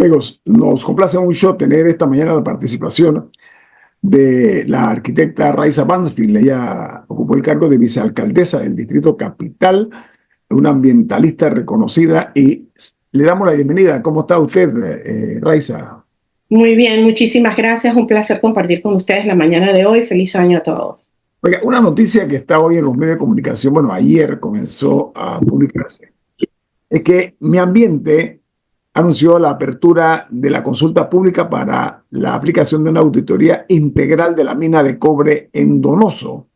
amigos, nos complace mucho tener esta mañana la participación de la arquitecta Raiza Banfield. Ella ocupó el cargo de vicealcaldesa del Distrito Capital, una ambientalista reconocida, y le damos la bienvenida. ¿Cómo está usted, Raiza? Muy bien, muchísimas gracias. Un placer compartir con ustedes la mañana de hoy. Feliz año a todos. Oiga, una noticia que está hoy en los medios de comunicación, bueno, ayer comenzó a publicarse, es que Mi Ambiente anunció la apertura de la consulta pública para la aplicación de una auditoría integral de la mina de cobre en Donoso.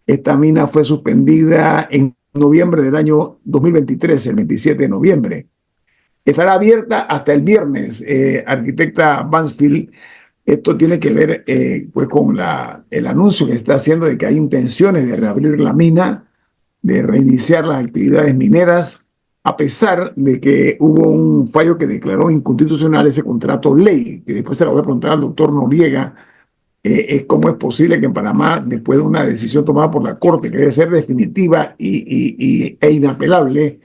Esta mina fue suspendida en noviembre del año 2023, el 27 de noviembre. Estará abierta hasta el viernes, arquitecta Banfield. Esto tiene que ver pues con el anuncio que se está haciendo de que hay intenciones de reabrir la mina, de reiniciar las actividades mineras, a pesar de que hubo un fallo que declaró inconstitucional ese contrato ley, que después se la voy a preguntar al doctor Noriega, es cómo es posible que en Panamá, después de una decisión tomada por la Corte, que debe ser definitiva e inapelable,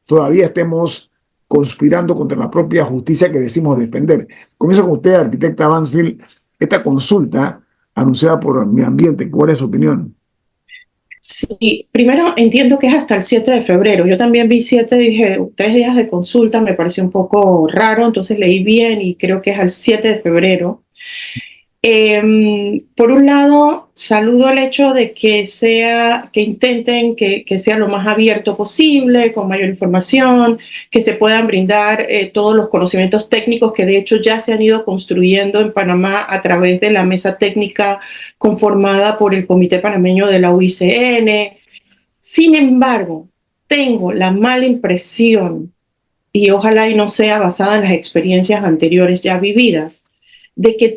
todavía estemos conspirando contra la propia justicia que decimos defender. Comienzo con usted, arquitecta Banfield, esta consulta anunciada por Mi Ambiente. ¿Cuál es su opinión? Sí, primero entiendo que es hasta el 7 de febrero. Yo también vi 7, dije 3 días de consulta, me pareció un poco raro, entonces leí bien y creo que es al 7 de febrero. Por un lado, saludo el hecho de que intenten que sea lo más abierto posible, con mayor información, que se puedan brindar todos los conocimientos técnicos que de hecho ya se han ido construyendo en Panamá a través de la mesa técnica conformada por el Comité Panameño de la UICN. Sin embargo, tengo la mala impresión, y ojalá y no sea basada en las experiencias anteriores ya vividas, de que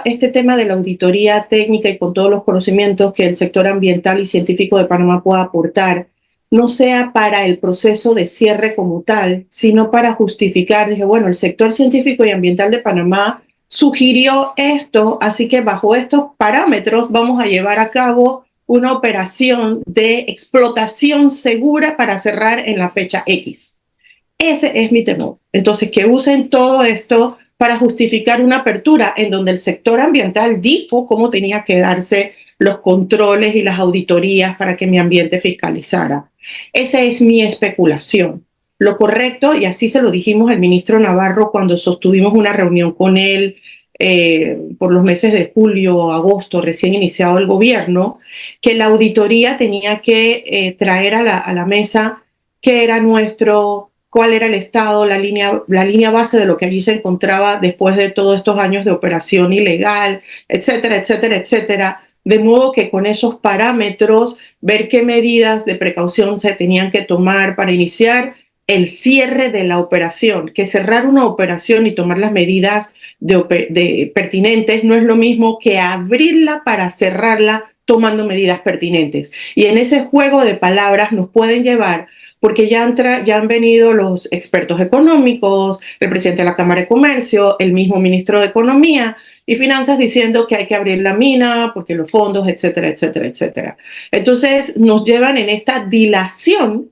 este tema de la auditoría técnica y con todos los conocimientos que el sector ambiental y científico de Panamá pueda aportar, no sea para el proceso de cierre como tal, sino para justificar, dije, bueno, el sector científico y ambiental de Panamá sugirió esto, así que bajo estos parámetros vamos a llevar a cabo una operación de explotación segura para cerrar en la fecha X. Ese es mi temor. Entonces, que usen todo esto para justificar una apertura en donde el sector ambiental dijo cómo tenía que darse los controles y las auditorías para que Mi Ambiente fiscalizara. Esa es mi especulación. Lo correcto, y así se lo dijimos al ministro Navarro cuando sostuvimos una reunión con él por los meses de julio, agosto, recién iniciado el gobierno, que la auditoría tenía que traer a la mesa qué era cuál era el estado, la línea base de lo que allí se encontraba después de todos estos años de operación ilegal, etcétera, etcétera, etcétera. De modo que con esos parámetros, ver qué medidas de precaución se tenían que tomar para iniciar el cierre de la operación, que cerrar una operación y tomar las medidas pertinentes no es lo mismo que abrirla para cerrarla tomando medidas pertinentes. Y en ese juego de palabras nos pueden llevar, porque ya han venido los expertos económicos, el presidente de la Cámara de Comercio, el mismo ministro de Economía y Finanzas diciendo que hay que abrir la mina porque los fondos, etcétera, etcétera, etcétera. Entonces nos llevan en esta dilación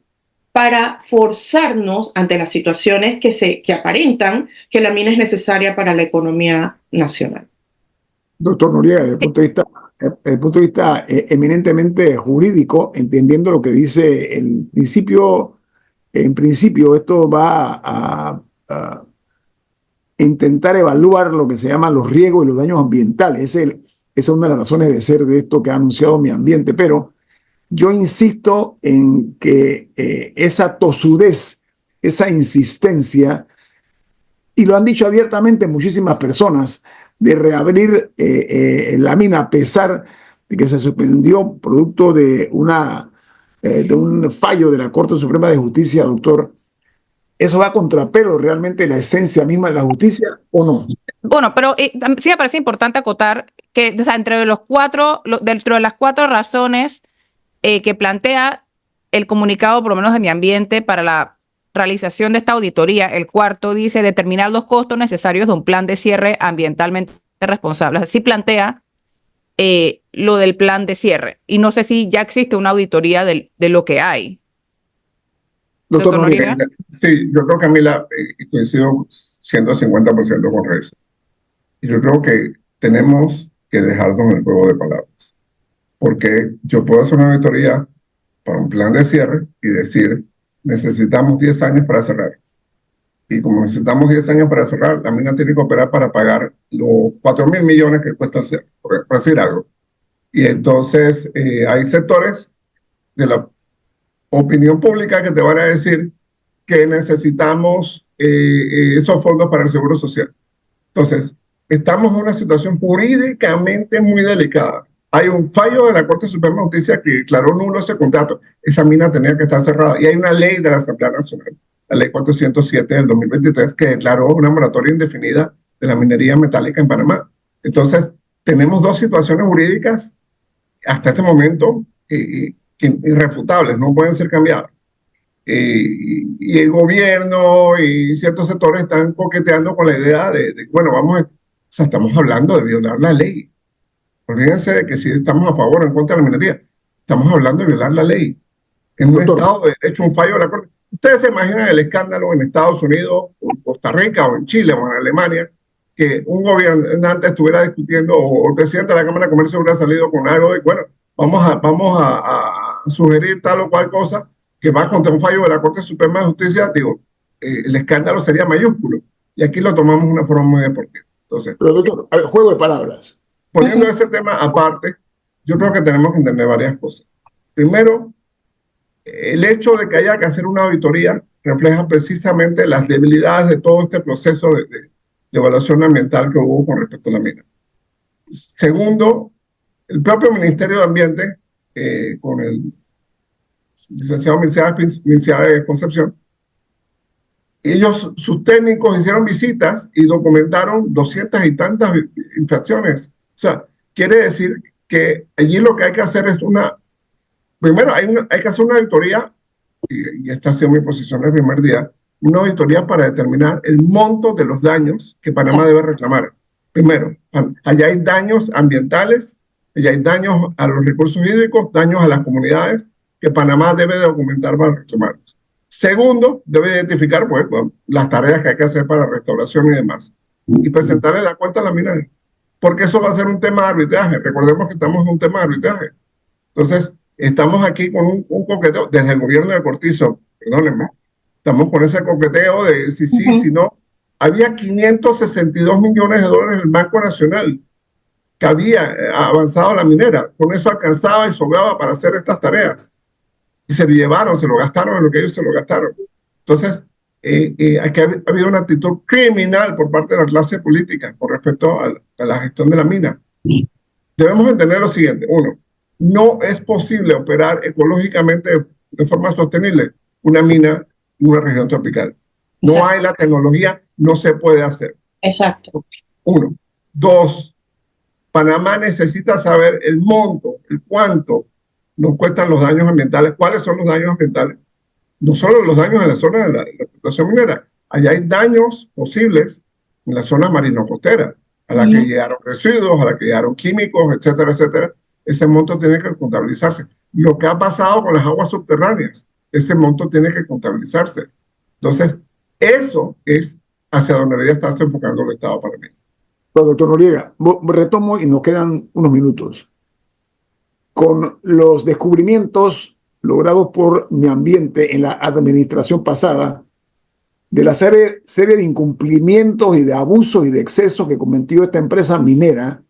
para forzarnos ante las situaciones que aparentan que la mina es necesaria para la economía nacional. Doctor Noriega, desde el punto de vista eminentemente jurídico, entendiendo lo que dice el principio, en principio esto va a intentar evaluar lo que se llaman los riesgos y los daños ambientales. Esa es una de las razones de ser de esto que ha anunciado Mi Ambiente, pero yo insisto en que esa tosudez, esa insistencia, y lo han dicho abiertamente muchísimas personas, de reabrir la mina a pesar de que se suspendió producto de un fallo de la Corte Suprema de Justicia, doctor. ¿Eso va a contrapelo realmente la esencia misma de la justicia o no? Bueno, pero sí me parece importante acotar que, o sea, dentro de las 4 razones que plantea el comunicado, por lo menos de Mi Ambiente, para la realización de esta auditoría, el cuarto dice determinar los costos necesarios de un plan de cierre ambientalmente responsable. Así plantea lo del plan de cierre. Y no sé si ya existe una auditoría de lo que hay. Doctor Noriega. Sí, yo creo que coincido 150% con redes. Y yo creo que tenemos que dejarnos el juego de palabras. Porque yo puedo hacer una auditoría para un plan de cierre y decir, necesitamos 10 años para cerrar. Y como necesitamos 10 años para cerrar, la mina tiene que operar para pagar los 4.000 millones que cuesta el cierre, por decir algo. Y entonces hay sectores de la opinión pública que te van a decir que necesitamos esos fondos para el Seguro Social. Entonces, estamos en una situación jurídicamente muy delicada. Hay un fallo de la Corte Suprema de Justicia que declaró nulo ese contrato. Esa mina tenía que estar cerrada. Y hay una ley de la Asamblea Nacional, la ley 407 del 2023, que declaró una moratoria indefinida de la minería metálica en Panamá. Entonces, tenemos dos situaciones jurídicas hasta este momento irrefutables, no pueden ser cambiadas. Y el gobierno y ciertos sectores están coqueteando con la idea bueno, o sea, estamos hablando de violar la ley. Olvídense de que si estamos a favor o en contra de la minería, estamos hablando de violar la ley. En un Estado de Derecho, un fallo de la Corte. Ustedes se imaginan el escándalo en Estados Unidos, o en Costa Rica, o en Chile, o en Alemania, que un gobernante estuviera discutiendo, o el presidente de la Cámara de Comercio hubiera salido con algo de, bueno, vamos a sugerir tal o cual cosa que va contra un fallo de la Corte Suprema de Justicia. Digo, el escándalo sería mayúsculo. Y aquí lo tomamos de una forma muy deportiva. Entonces, pero doctor, a ver, juego de palabras. Poniendo ese tema aparte, yo creo que tenemos que entender varias cosas. Primero, el hecho de que haya que hacer una auditoría refleja precisamente las debilidades de todo este proceso de evaluación ambiental que hubo con respecto a la mina. Segundo, el propio Ministerio de Ambiente, con el licenciado Minciada de Concepción, sus técnicos hicieron visitas y documentaron 200 y tantas infracciones. O sea, quiere decir que allí lo que hay que hacer es primero hay que hacer una auditoría, y esta ha sido mi posición el primer día, una auditoría para determinar el monto de los daños que Panamá debe reclamar. Primero, allá hay daños ambientales, allá hay daños a los recursos hídricos, daños a las comunidades que Panamá debe de documentar para reclamarlos. Segundo, debe identificar pues, las tareas que hay que hacer para restauración y demás, y presentarle la cuenta a la mina, porque eso va a ser un tema de arbitraje. Recordemos que estamos en un tema de arbitraje. Entonces, estamos aquí con un coqueteo desde el gobierno de Cortizo, perdónenme, estamos con ese coqueteo de si sí, si no. Había 562 millones de dólares en el Banco Nacional que había avanzado la minera. Con eso alcanzaba y sobraba para hacer estas tareas. Y se lo llevaron, se lo gastaron en lo que ellos se lo gastaron. Entonces, aquí ha habido una actitud criminal por parte de la clase política con respecto a la gestión de la mina. Debemos entender lo siguiente. Uno, no es posible operar ecológicamente de forma sostenible una mina en una región tropical. No Exacto. Hay la tecnología, no se puede hacer. Exacto. Uno. Dos, Panamá necesita saber el monto, el cuánto nos cuestan los daños ambientales. ¿Cuáles son los daños ambientales? No solo los daños en la zona de la explotación minera. Allá hay daños posibles en la zona marino-costera, a la que llegaron residuos, a la que llegaron químicos, etcétera, etcétera. Ese monto tiene que contabilizarse. Lo que ha pasado con las aguas subterráneas, ese monto tiene que contabilizarse. Entonces, eso es hacia donde debería estarse enfocando el Estado panameño. Bueno, doctor Noriega, retomo y nos quedan unos minutos. Con los descubrimientos logrados por Mi Ambiente en la administración pasada, de la serie de incumplimientos y de abusos y de excesos que cometió esta empresa minera,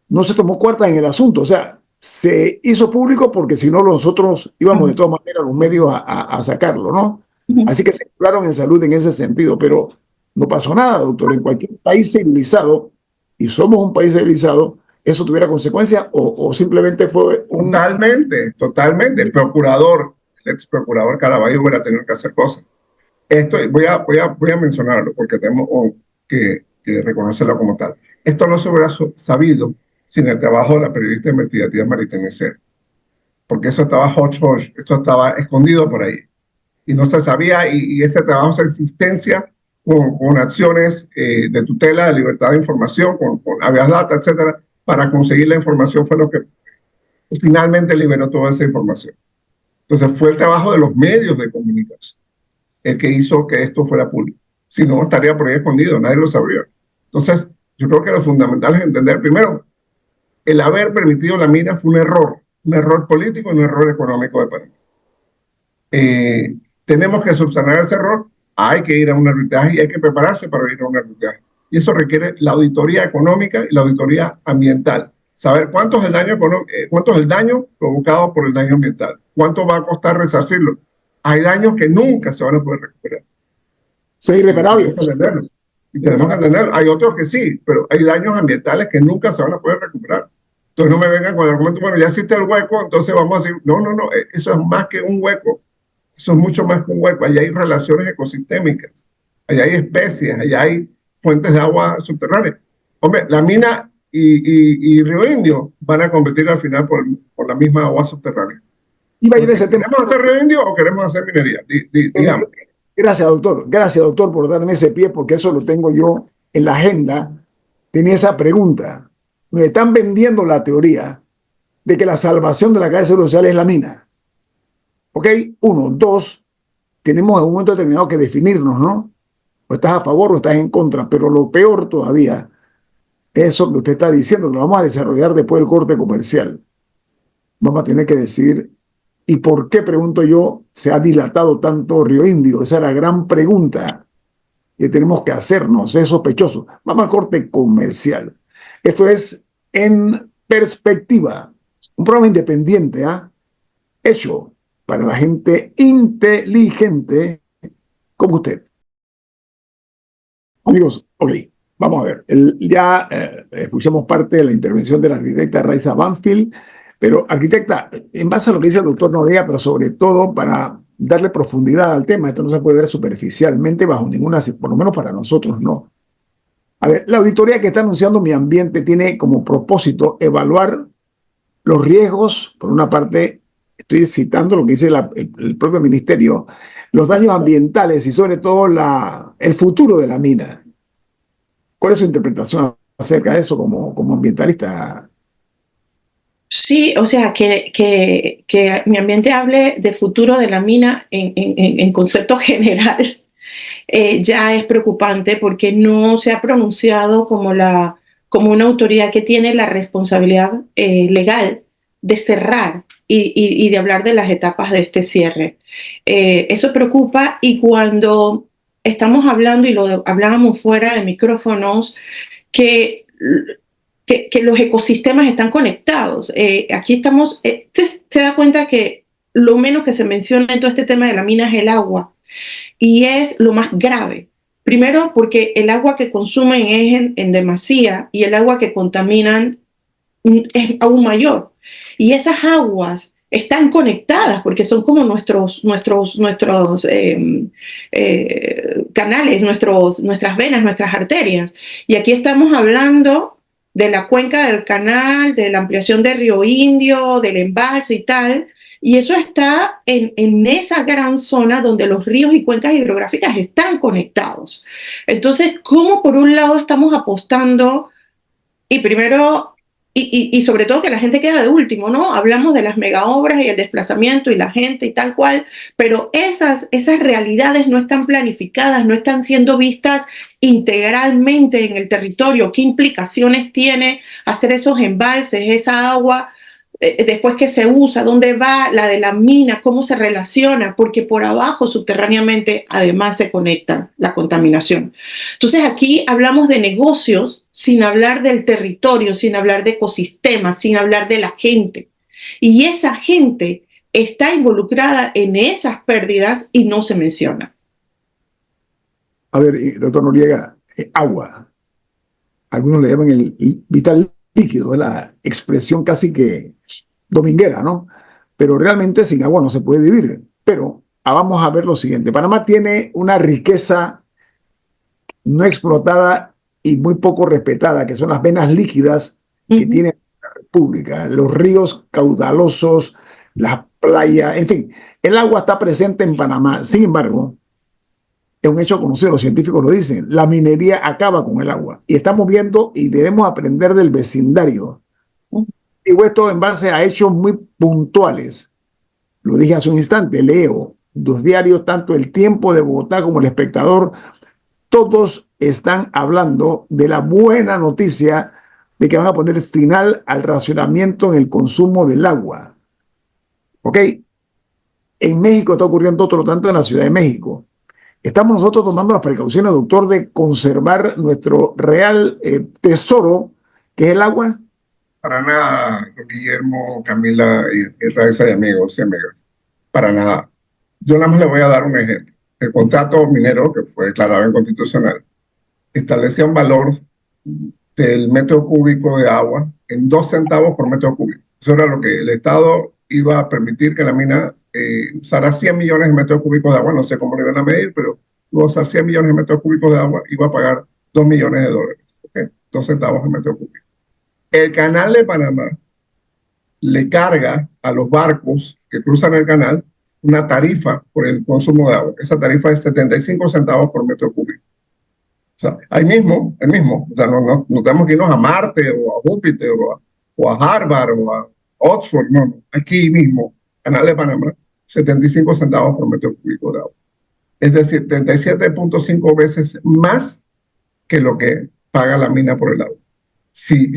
no se tomó cartas en el asunto. O sea, se hizo público porque si no nosotros íbamos de todas maneras los medios a sacarlo, ¿no? Así que se curaron en salud en ese sentido, pero no pasó nada, doctor. En cualquier país civilizado, y somos un país civilizado, ¿eso tuviera consecuencias o simplemente fue un...? Totalmente. El ex procurador Caraballo hubiera tenido que hacer cosas. Esto voy a mencionarlo porque tenemos que reconocerlo como tal. Esto no se hubiera sabido sin el trabajo de la periodista investigativa Maritene Ser, porque eso estaba hush-hush, esto estaba escondido por ahí. Y no se sabía, y ese trabajo, esa insistencia con acciones de tutela de libertad de información, con habeas data, etcétera, para conseguir la información fue lo que finalmente liberó toda esa información. Entonces fue el trabajo de los medios de comunicación el que hizo que esto fuera público. Si no, estaría por ahí escondido, nadie lo sabría. Entonces, yo creo que lo fundamental es entender, primero, el haber permitido la mina fue un error político y un error económico de Panamá. Tenemos que subsanar ese error, hay que ir a un arbitraje y hay que prepararse para ir a un arbitraje. Y eso requiere la auditoría económica y la auditoría ambiental. Saber cuánto es el daño provocado por el daño ambiental, cuánto va a costar resarcirlo. Hay daños que nunca se van a poder recuperar. Son irreparables. Y tenemos que entenderlo. Hay otros que sí, pero hay daños ambientales que nunca se van a poder recuperar. Entonces no me vengan con el argumento, bueno, ya existe el hueco, entonces vamos a decir, no, eso es más que un hueco. Eso es mucho más que un hueco. Allá hay relaciones ecosistémicas, allá hay especies, allá hay fuentes de agua subterráneas. Hombre, la mina y Río Indio van a competir al final por la misma agua subterránea. ¿Queremos hacer Río Indio o queremos hacer minería? Digamos. Gracias, doctor. Gracias, doctor, por darme ese pie, porque eso lo tengo yo en la agenda. Tenía esa pregunta. Me están vendiendo la teoría de que la salvación de la cadena de seguro social es la mina. ¿Ok? Uno. Dos, tenemos en un momento determinado que definirnos, ¿no? O estás a favor o estás en contra, pero lo peor todavía es eso que usted está diciendo, que lo vamos a desarrollar después del corte comercial. Vamos a tener que decidir, ¿y por qué, pregunto yo, se ha dilatado tanto Río Indio? Esa es la gran pregunta que tenemos que hacernos, es sospechoso. Vamos al corte comercial. Esto es En Perspectiva, un programa independiente, hecho para la gente inteligente como usted. Amigos, ok, vamos a ver. Ya escuchamos parte de la intervención de la arquitecta Raiza Banfield, pero arquitecta, en base a lo que dice el doctor Noriega, pero sobre todo para darle profundidad al tema, esto no se puede ver superficialmente bajo ninguna, por lo menos para nosotros no. A ver, la auditoría que está anunciando Mi Ambiente tiene como propósito evaluar los riesgos, por una parte, estoy citando lo que dice el propio ministerio, los daños ambientales y sobre todo el futuro de la mina. ¿Cuál es su interpretación acerca de eso como ambientalista? Sí, o sea, que Mi Ambiente hable de futuro de la mina en concepto general ya es preocupante porque no se ha pronunciado como una autoridad que tiene la responsabilidad legal de cerrar y de hablar de las etapas de este cierre. Eso preocupa, y cuando estamos hablando, y lo hablábamos fuera de micrófonos, que los ecosistemas están conectados. Aquí estamos, se da cuenta que lo menos que se menciona en todo este tema de la mina es el agua, y es lo más grave. Primero, porque el agua que consumen es en demasía, y el agua que contaminan es aún mayor. Y esas aguas están conectadas porque son como nuestros canales, nuestras venas, nuestras arterias. Y aquí estamos hablando de la cuenca del canal, de la ampliación de Río Indio, del embalse y tal, y eso está en esa gran zona donde los ríos y cuencas hidrográficas están conectados. Entonces, ¿cómo por un lado estamos apostando y primero, y sobre todo que la gente queda de último, ¿no? Hablamos de las megaobras y el desplazamiento y la gente y tal cual, pero esas realidades no están planificadas, no están siendo vistas integralmente en el territorio? ¿Qué implicaciones tiene hacer esos embalses, esa agua? Después que se usa, dónde va la de la mina, cómo se relaciona, porque por abajo subterráneamente además se conecta la contaminación. Entonces aquí hablamos de negocios sin hablar del territorio, sin hablar de ecosistemas, sin hablar de la gente. Y esa gente está involucrada en esas pérdidas y no se menciona. A ver, doctor Noriega, agua. Algunos le llaman el vital líquido, la expresión casi que dominguera, ¿no? Pero realmente sin agua no se puede vivir. Pero vamos a ver lo siguiente. Panamá tiene una riqueza no explotada y muy poco respetada, que son las venas líquidas que tiene la República, los ríos caudalosos, las playas, en fin, el agua está presente en Panamá. Sin embargo, es un hecho conocido, los científicos lo dicen, la minería acaba con el agua. Y estamos viendo y debemos aprender del vecindario. Digo esto en base a hechos muy puntuales. Lo dije hace un instante, leo los diarios, tanto El Tiempo de Bogotá como El Espectador, todos están hablando de la buena noticia de que van a poner final al racionamiento en el consumo del agua. ¿Ok? En México está ocurriendo otro tanto en la Ciudad de México. Estamos nosotros tomando las precauciones, doctor, de conservar nuestro real tesoro, que es el agua. Para nada, Guillermo, Camila y Raiza y amigos y amigas. Para nada. Yo nada más le voy a dar un ejemplo. El contrato minero, que fue declarado inconstitucional, establecía un valor del metro cúbico de agua en 2 centavos por metro cúbico. Eso era lo que el Estado iba a permitir que la mina usara 100 millones de metros cúbicos de agua. No sé cómo lo iban a medir, pero iba a usar 100 millones de metros cúbicos de agua, iba a pagar $2 millones. ¿Okay? 2 centavos de metro cúbico. El canal de Panamá le carga a los barcos que cruzan el canal una tarifa por el consumo de agua. Esa tarifa es 75 centavos por metro cúbico. O sea, ahí mismo, o sea, no tenemos que irnos a Marte o a Júpiter o a Harvard o a Oxford, no, aquí mismo, canal de Panamá, 75 centavos por metro cúbico de agua. Es decir, 37.5 veces más que lo que paga la mina por el agua. Si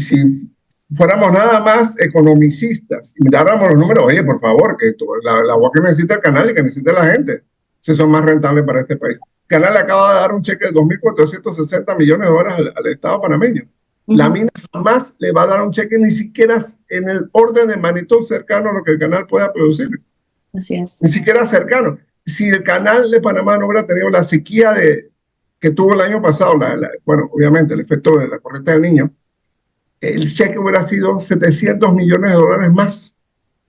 fuéramos nada más economicistas y miráramos los números, oye, por favor, que el agua que necesita el canal y que necesita la gente, si son más rentables para este país. El canal le acaba de dar un cheque de $2.460 millones al Estado panameño. La mina jamás le va a dar un cheque ni siquiera en el orden de magnitud cercano a lo que el canal pueda producir. Así es. Ni siquiera cercano. Si el canal de Panamá no hubiera tenido la sequía que tuvo el año pasado, bueno, obviamente el efecto de la corriente del Niño, el cheque hubiera sido $700 millones más,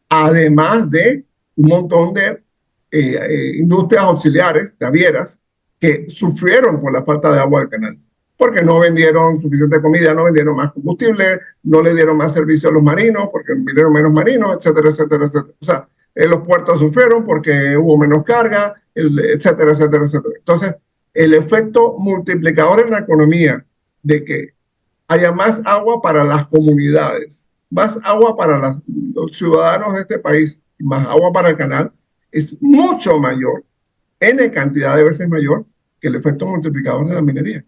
además de un montón de industrias auxiliares, navieras, que sufrieron por la falta de agua del canal, porque no vendieron suficiente comida, no vendieron más combustible, no le dieron más servicio a los marinos, porque vinieron menos marinos, etcétera, etcétera, etcétera. O sea, los puertos sufrieron porque hubo menos carga, etcétera, etcétera, etcétera. Entonces, el efecto multiplicador en la economía de que haya más agua para las comunidades, más agua para los ciudadanos de este país, más agua para el canal, es mucho mayor, N cantidad de veces mayor que el efecto multiplicador de la minería.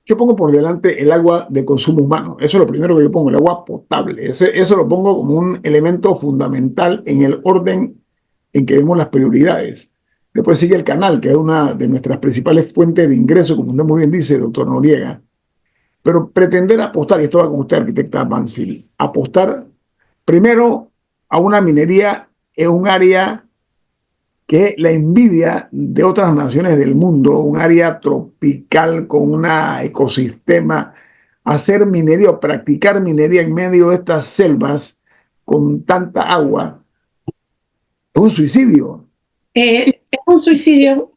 Yo pongo por delante el agua de consumo humano. Eso es lo primero que yo pongo, el agua potable. Eso lo pongo como un elemento fundamental en el orden en que vemos las prioridades. Después sigue el canal, que es una de nuestras principales fuentes de ingreso, como usted muy bien dice, doctor Noriega. Pero pretender apostar, y esto va con usted, arquitecta Mansfield, apostar primero a una minería en un área que es la envidia de otras naciones del mundo, un área tropical con un ecosistema, hacer minería o practicar minería en medio de estas selvas con tanta agua, es un suicidio. Es un suicidio.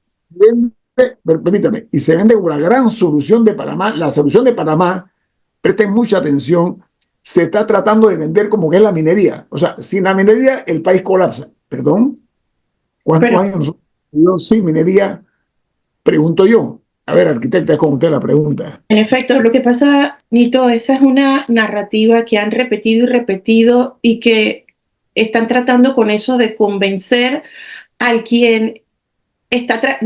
Permítame, y se vende como la gran solución de Panamá. La solución de Panamá, presten mucha atención, se está tratando de vender como que es la minería. O sea, sin la minería el país colapsa. ¿Perdón? ¿Cuántos años sin minería? Pregunto yo. A ver, arquitecta, es con usted la pregunta. En efecto, lo que pasa, Nito, esa es una narrativa que han repetido y repetido y que están tratando con eso de convencer al quien está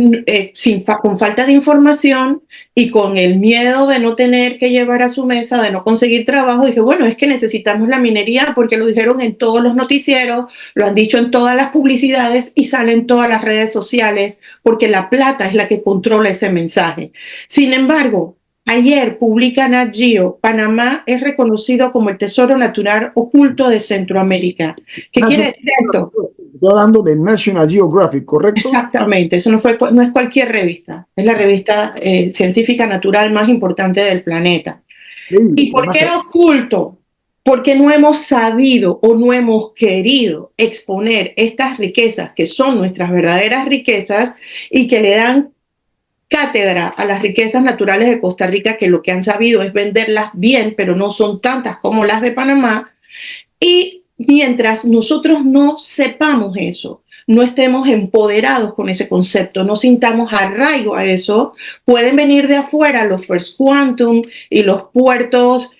con falta de información y con el miedo de no tener que llevar a su mesa, de no conseguir trabajo. Dije, bueno, es que necesitamos la minería porque lo dijeron en todos los noticieros, lo han dicho en todas las publicidades y sale en todas las redes sociales porque la plata es la que controla ese mensaje. Sin embargo, ayer publica Nat Geo, Panamá es reconocido como el tesoro natural oculto de Centroamérica. ¿Qué quiere decir esto? Estoy hablando de National Geographic, ¿correcto? Exactamente, eso no es cualquier revista, es la revista científica natural más importante del planeta. ¿Y por qué oculto? Porque no hemos sabido o no hemos querido exponer estas riquezas que son nuestras verdaderas riquezas y que le dan cátedra a las riquezas naturales de Costa Rica, que lo que han sabido es venderlas bien, pero no son tantas como las de Panamá. Y mientras nosotros no sepamos eso, no estemos empoderados con ese concepto, no sintamos arraigo a eso. Pueden venir de afuera los First Quantum y los puertos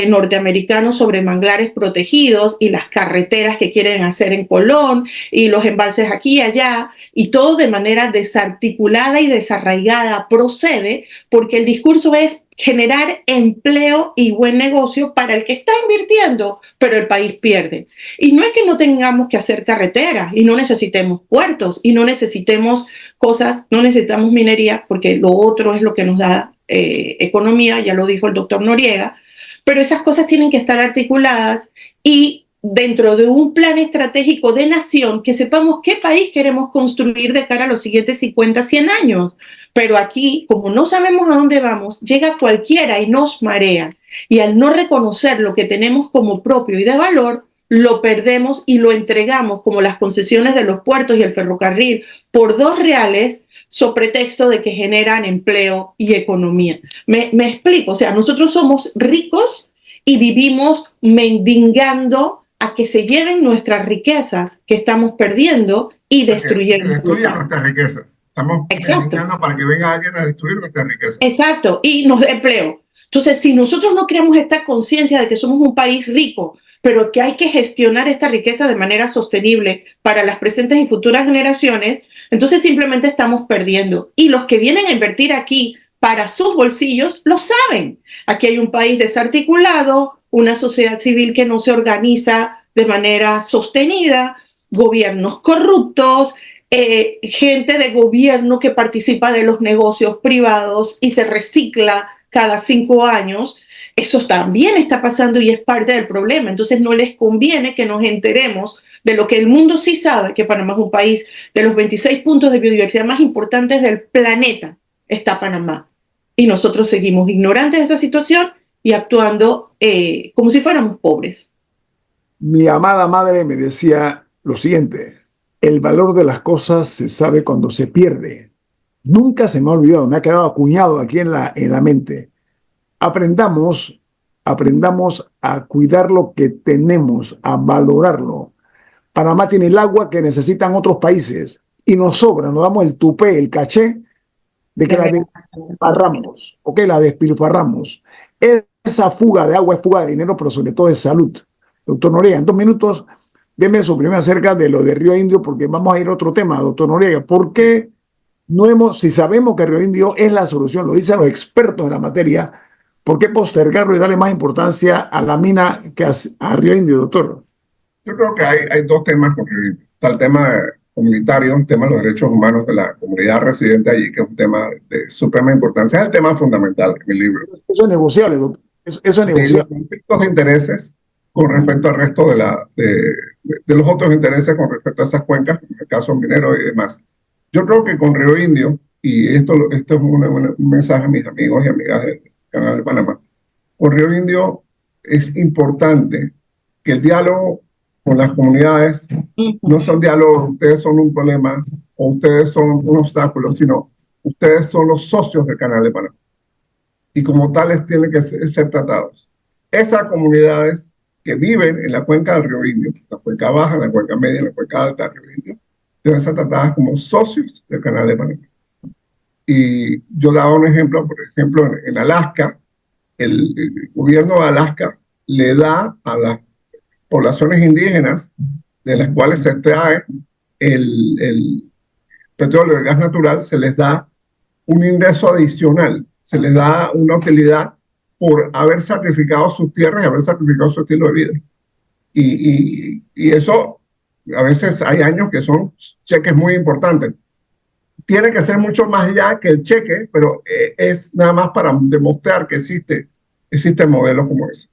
norteamericanos sobre manglares protegidos y las carreteras que quieren hacer en Colón y los embalses aquí y allá, y todo de manera desarticulada y desarraigada procede porque el discurso es generar empleo y buen negocio para el que está invirtiendo, pero el país pierde. Y no es que no tengamos que hacer carreteras y no necesitemos puertos y no necesitemos cosas, no necesitamos minería, porque lo otro es lo que nos da economía, ya lo dijo el doctor Noriega, pero esas cosas tienen que estar articuladas y dentro de un plan estratégico de nación que sepamos qué país queremos construir de cara a los siguientes 50, 100 años. Pero aquí, como no sabemos a dónde vamos, llega cualquiera y nos marea. Y al no reconocer lo que tenemos como propio y de valor, lo perdemos y lo entregamos como las concesiones de los puertos y el ferrocarril por $2 sobre pretexto de que generan empleo y economía. Me explico, o sea, nosotros somos ricos y vivimos mendigando a que se lleven nuestras riquezas que estamos perdiendo y destruyendo. Que destruyan nuestras riquezas. Estamos mendigando para que venga alguien a destruir nuestras riquezas. Exacto, y nos dé empleo. Entonces, si nosotros no creamos esta conciencia de que somos un país rico, pero que hay que gestionar esta riqueza de manera sostenible para las presentes y futuras generaciones, entonces simplemente estamos perdiendo. Y los que vienen a invertir aquí para sus bolsillos lo saben. Aquí hay un país desarticulado, una sociedad civil que no se organiza de manera sostenida, gobiernos corruptos, gente de gobierno que participa de los negocios privados y se recicla cada 5 años. Eso también está pasando y es parte del problema. Entonces no les conviene que nos enteremos de lo que el mundo sí sabe, que Panamá es un país de los 26 puntos de biodiversidad más importantes del planeta. Está Panamá. Y nosotros seguimos ignorantes de esa situación y actuando como si fuéramos pobres. Mi amada madre me decía lo siguiente: el valor de las cosas se sabe cuando se pierde. Nunca se me ha olvidado, me ha quedado acuñado aquí en la mente. Aprendamos a cuidar lo que tenemos, a valorarlo. Panamá tiene el agua que necesitan otros países y nos sobra, nos damos el tupé, el caché de que la despilfarramos, ¿ok? La despilfarramos. Esa fuga de agua es fuga de dinero, pero sobre todo de salud. Doctor Noriega, en 2 minutos, déme su opinión acerca de lo de Río Indio, porque vamos a ir a otro tema, doctor Noriega. ¿Por qué si sabemos que Río Indio es la solución, lo dicen los expertos en la materia, ¿por qué postergarlo y darle más importancia a la mina que a Río Indio, doctor? Yo creo que hay 2 temas con Río Indio. Está el tema comunitario, el tema de los derechos humanos de la comunidad residente allí, que es un tema de suprema importancia. Es el tema fundamental en mi libro. Eso es negociable, doctor. Eso es negociable. Los conflictos de intereses con respecto al resto de los otros intereses con respecto a esas cuencas, en el caso minero y demás. Yo creo que con Río Indio, y esto es un mensaje a mis amigos y amigas del Canal de Panamá, con Río Indio es importante que el diálogo con las comunidades no sea un diálogo, ustedes son un problema o ustedes son un obstáculo, sino ustedes son los socios del Canal de Panamá. Y como tales tienen que ser tratados. Esas comunidades que viven en la cuenca del Río Indio, la cuenca baja, la cuenca media, la cuenca alta del Río Indio, deben ser tratadas como socios del Canal de Panamá. Y yo daba un ejemplo, por ejemplo, en Alaska, el gobierno de Alaska le da a las poblaciones indígenas, de las cuales se extrae el petróleo y el gas natural, se les da un ingreso adicional, se les da una utilidad por haber sacrificado sus tierras y haber sacrificado su estilo de vida. Y eso, a veces hay años que son cheques muy importantes. Tiene que ser mucho más allá que el cheque, pero es nada más para demostrar que existen modelos como ese.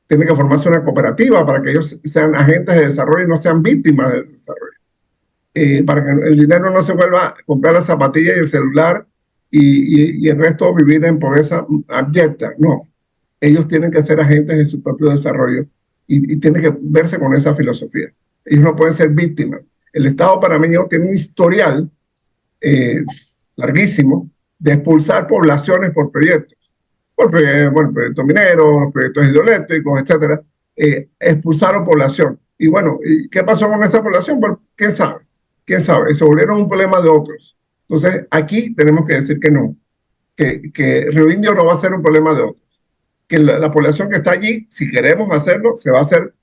Tiene que formarse una cooperativa para que ellos sean agentes de desarrollo y no sean víctimas del desarrollo. Para que el dinero no se vuelva a comprar la zapatilla y el celular y el resto vivir en pobreza abyecta. No, ellos tienen que ser agentes de su propio desarrollo y tienen que verse con esa filosofía. Ellos no pueden ser víctimas. El Estado panameño tiene un historial larguísimo de expulsar poblaciones por proyectos. Proyectos mineros, proyectos hidroeléctricos, etcétera, expulsaron población. Y bueno, ¿qué pasó con esa población? Bueno, ¿quién sabe? quién sabe, se volvieron un problema de otros. Entonces, aquí tenemos que decir que no, que Río Indio no va a ser un problema de otros, que la población que está allí, si queremos hacerlo, se va a hacer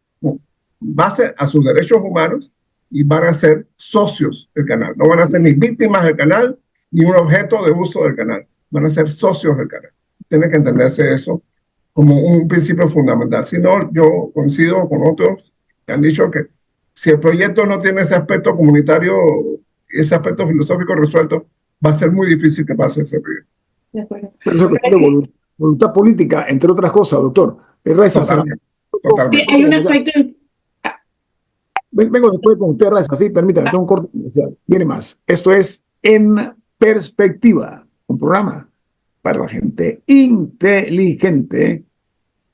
base a sus derechos humanos y van a ser socios del canal. No van a ser ni víctimas del canal, ni un objeto de uso del canal. Van a ser socios del canal. Tiene que entenderse eso como un principio fundamental. Si no, yo coincido con otros que han dicho que si el proyecto no tiene ese aspecto comunitario, ese aspecto filosófico resuelto, va a ser muy difícil que pase ese proyecto. De acuerdo. Pero eso es cuestión de voluntad política, entre otras cosas, doctor. Raiza, Totalmente. Sí, Totalmente. hay un aspecto. vengo después con usted, Raiza, sí, permítame, tengo un corte comercial. Viene más. Esto es En Perspectiva, un programa para la gente inteligente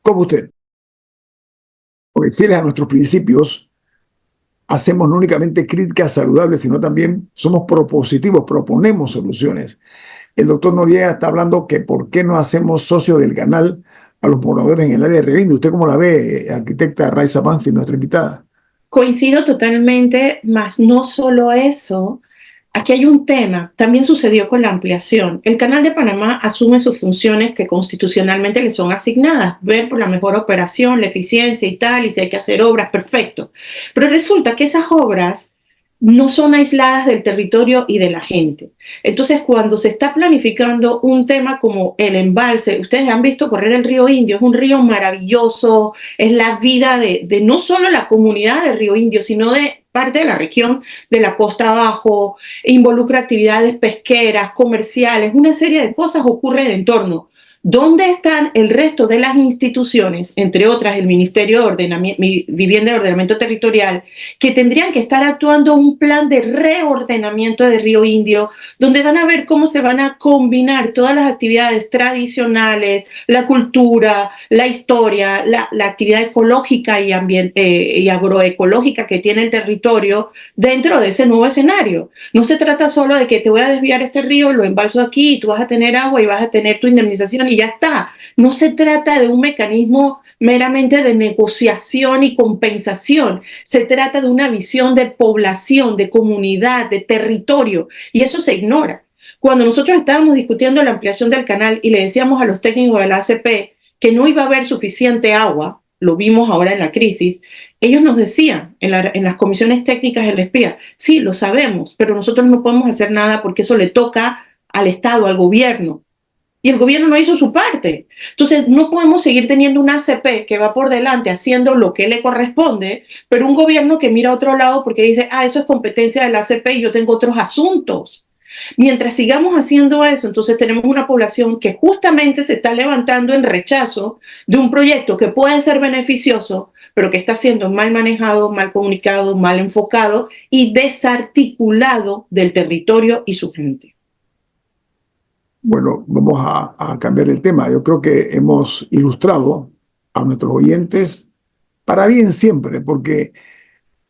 como usted. Porque fieles a nuestros principios, hacemos no únicamente críticas saludables, sino también somos propositivos, proponemos soluciones. El doctor Noriega está hablando que por qué no hacemos socio del canal a los moradores en el área de Río Indio. ¿Usted cómo la ve, arquitecta Raiza Banfi, nuestra invitada? Coincido totalmente, mas no solo eso. Aquí hay un tema, también sucedió con la ampliación. El Canal de Panamá asume sus funciones que constitucionalmente le son asignadas, ver por la mejor operación, la eficiencia y tal, y si hay que hacer obras, perfecto. Pero resulta que esas obras no son aisladas del territorio y de la gente. Entonces, cuando se está planificando un tema como el embalse, ustedes han visto correr el río Indio, es un río maravilloso, es la vida de no solo la comunidad de Río Indio, sino de parte de la región de la costa abajo, involucra actividades pesqueras, comerciales, una serie de cosas ocurren en el entorno. ¿Dónde están el resto de las instituciones, entre otras el Ministerio de Vivienda y Ordenamiento Territorial, que tendrían que estar actuando un plan de reordenamiento de Río Indio, donde van a ver cómo se van a combinar todas las actividades tradicionales, la cultura, la historia, la actividad ecológica y agroecológica que tiene el territorio dentro de ese nuevo escenario? No se trata solo de que te voy a desviar este río, lo embalso aquí, y tú vas a tener agua y vas a tener tu indemnización y ya está. No se trata de un mecanismo meramente de negociación y compensación. Se trata de una visión de población, de comunidad, de territorio, y eso se ignora. Cuando nosotros estábamos discutiendo la ampliación del canal y le decíamos a los técnicos de la ACP que no iba a haber suficiente agua, lo vimos ahora en la crisis, ellos nos decían en las comisiones técnicas del SPIA, sí, lo sabemos, pero nosotros no podemos hacer nada porque eso le toca al Estado, al gobierno. Y el gobierno no hizo su parte. Entonces, no podemos seguir teniendo una ACP que va por delante haciendo lo que le corresponde, pero un gobierno que mira a otro lado porque dice, eso es competencia de la ACP y yo tengo otros asuntos. Mientras sigamos haciendo eso, entonces tenemos una población que justamente se está levantando en rechazo de un proyecto que puede ser beneficioso, pero que está siendo mal manejado, mal comunicado, mal enfocado y desarticulado del territorio y su gente. Bueno, vamos a cambiar el tema. Yo creo que hemos ilustrado a nuestros oyentes para bien siempre, porque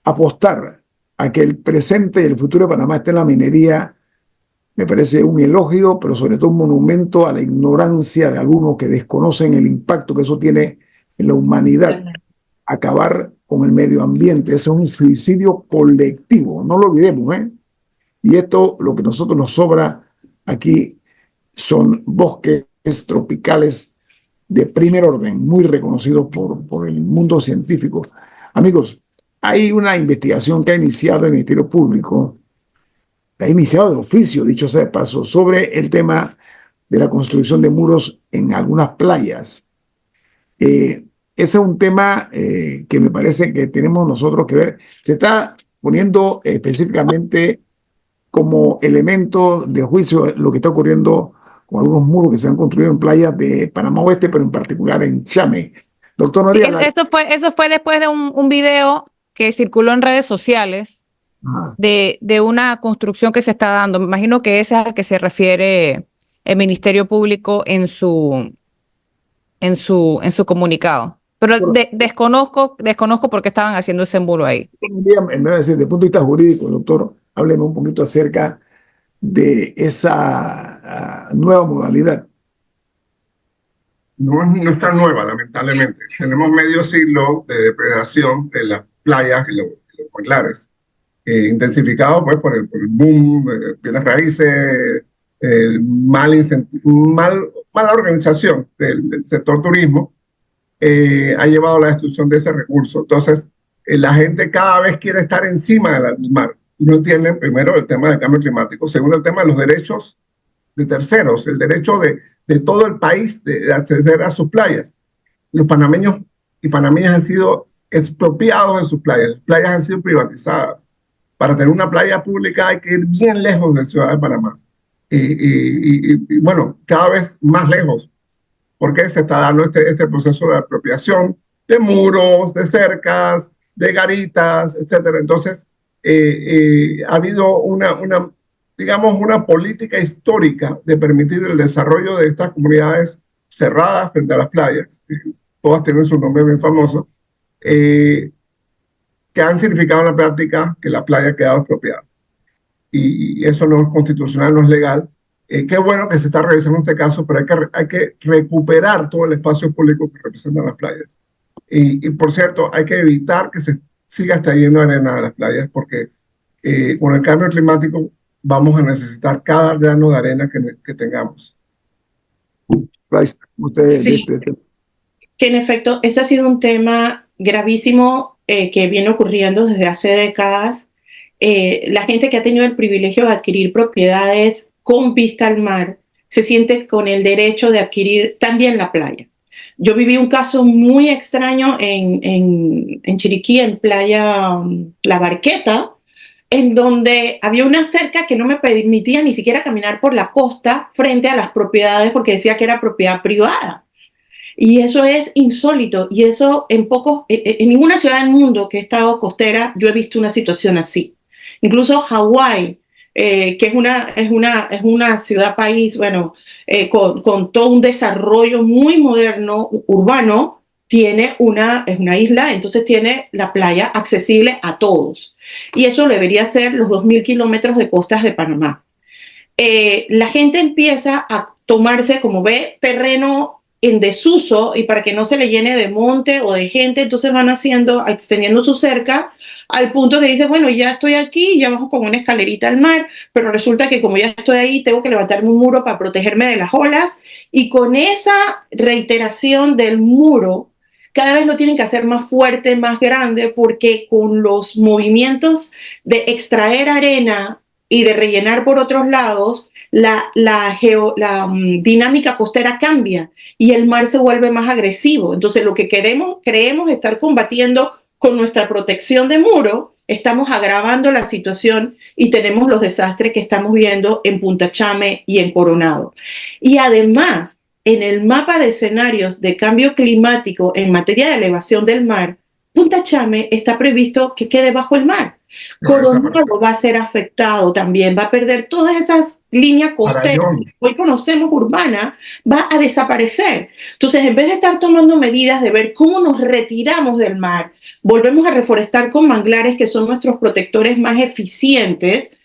apostar a que el presente y el futuro de Panamá esté en la minería me parece un elogio, pero sobre todo un monumento a la ignorancia de algunos que desconocen el impacto que eso tiene en la humanidad. Acabar con el medio ambiente es un suicidio colectivo, no lo olvidemos, ¿eh? Y esto, lo que a nosotros nos sobra aquí, son bosques tropicales de primer orden, muy reconocidos por el mundo científico. Amigos, hay una investigación que ha iniciado el Ministerio Público, ha iniciado de oficio, dicho sea de paso, sobre el tema de la construcción de muros en algunas playas. Ese es un tema que me parece que tenemos nosotros que ver. Se está poniendo específicamente como elemento de juicio lo que está ocurriendo con algunos muros que se han construido en playas de Panamá Oeste, pero en particular en Chame. Doctor Noriega. Eso fue después de un video que circuló en redes sociales de una construcción que se está dando. Me imagino que ese es al que se refiere el Ministerio Público en su comunicado. Pero desconozco por qué estaban haciendo ese muro ahí. Desde el punto de vista jurídico, doctor, hábleme un poquito acerca de esa nueva modalidad. No es tan nueva, lamentablemente. Tenemos medio siglo de depredación de las playas y los manglares. intensificado pues, por el boom de bienes raíces, mala organización del sector turismo, ha llevado a la destrucción de ese recurso. Entonces, la gente cada vez quiere estar encima del mar. No entienden, primero, el tema del cambio climático, segundo, el tema de los derechos de terceros, el derecho de todo el país de acceder a sus playas. Los panameños y panameñas han sido expropiados de sus playas. Las playas han sido privatizadas. Para tener una playa pública hay que ir bien lejos de Ciudad de Panamá. Y bueno, cada vez más lejos, porque se está dando este proceso de apropiación de muros, de cercas, de garitas, etcétera. Entonces, ha habido digamos, una política histórica de permitir el desarrollo de estas comunidades cerradas frente a las playas. Todas tienen su nombre bien famoso, que han significado en la práctica que la playa ha quedado expropiada. Y eso no es constitucional, no es legal. Qué bueno que se está revisando este caso, pero hay que recuperar todo el espacio público que representan las playas. Y por cierto, hay que evitar que se siga extrayendo arena de las playas, porque con el cambio climático vamos a necesitar cada grano de arena que tengamos. Sí, que en efecto, ese ha sido un tema gravísimo que viene ocurriendo desde hace décadas. La gente que ha tenido el privilegio de adquirir propiedades con vista al mar se siente con el derecho de adquirir también la playa. Yo viví un caso muy extraño en Chiriquí, en Playa La Barqueta, en donde había una cerca que no me permitía ni siquiera caminar por la costa frente a las propiedades porque decía que era propiedad privada. Y eso es insólito, y eso en ninguna ciudad del mundo que he estado costera yo he visto una situación así. Incluso Hawái, que es una ciudad país, bueno, con todo un desarrollo muy moderno, urbano, es una isla, entonces tiene la playa accesible a todos. Y eso debería ser los 2.000 kilómetros de costas de Panamá. La gente empieza a tomarse, como ve, terreno en desuso, y para que no se le llene de monte o de gente, entonces van extendiendo su cerca al punto que dice, bueno, ya estoy aquí, ya bajo con una escalerita al mar, pero resulta que como ya estoy ahí, tengo que levantarme un muro para protegerme de las olas, y con esa reiteración del muro, cada vez lo tienen que hacer más fuerte, más grande, porque con los movimientos de extraer arena y de rellenar por otros lados, la dinámica costera cambia y el mar se vuelve más agresivo. Entonces, lo que creemos estar combatiendo con nuestra protección de muro, estamos agravando la situación y tenemos los desastres que estamos viendo en Punta Chame y en Coronado. Y además, en el mapa de escenarios de cambio climático en materia de elevación del mar, Punta Chame está previsto que quede bajo el mar. Coronado va a ser afectado también, va a perder todas esas líneas costeras que hoy conocemos urbanas, va a desaparecer. Entonces, en vez de estar tomando medidas de ver cómo nos retiramos del mar, volvemos a reforestar con manglares que son nuestros protectores más eficientes,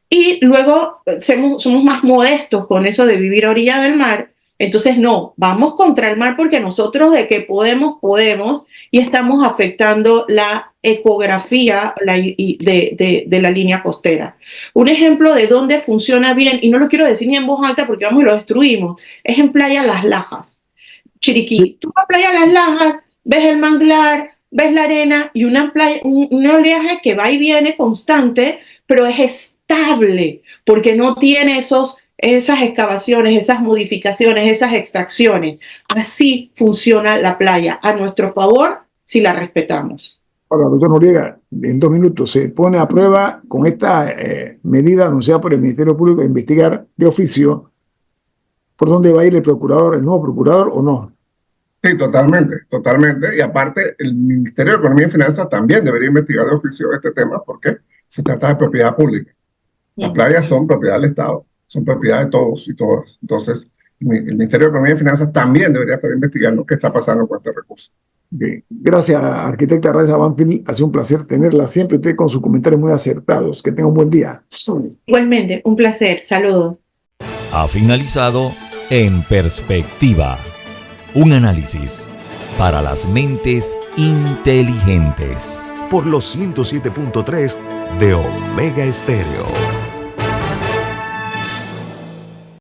y luego somos más modestos con eso de vivir a orilla del mar. Entonces, no, vamos contra el mar porque nosotros de que podemos, y estamos afectando la ecografía de la línea costera. Un ejemplo de dónde funciona bien, y no lo quiero decir ni en voz alta porque vamos y lo destruimos, es en Playa Las Lajas, Chiriquí. Sí. Tú vas a Playa Las Lajas, ves el manglar, ves la arena y un oleaje que va y viene constante, pero es estable porque no tiene esas excavaciones, esas modificaciones, esas extracciones. Así funciona la playa, a nuestro favor, si la respetamos. Ahora, doctor Noriega, en 2 minutos, ¿se pone a prueba con esta medida anunciada por el Ministerio Público de investigar de oficio por dónde va a ir el nuevo procurador o no? Sí, totalmente. Y aparte, el Ministerio de Economía y Finanzas también debería investigar de oficio este tema porque se trata de propiedad pública. Las playas son propiedad del Estado, son propiedad de todos y todas. Entonces, el Ministerio de Economía y Finanzas también debería estar investigando qué está pasando con este recurso. Okay. Gracias, arquitecta Raiza Banfield. Ha sido un placer tenerla siempre, usted con sus comentarios muy acertados. Que tenga un buen día. Igualmente, un placer. Saludos. Ha finalizado En Perspectiva, un análisis para las mentes inteligentes. Por los 107.3 de Omega Estéreo.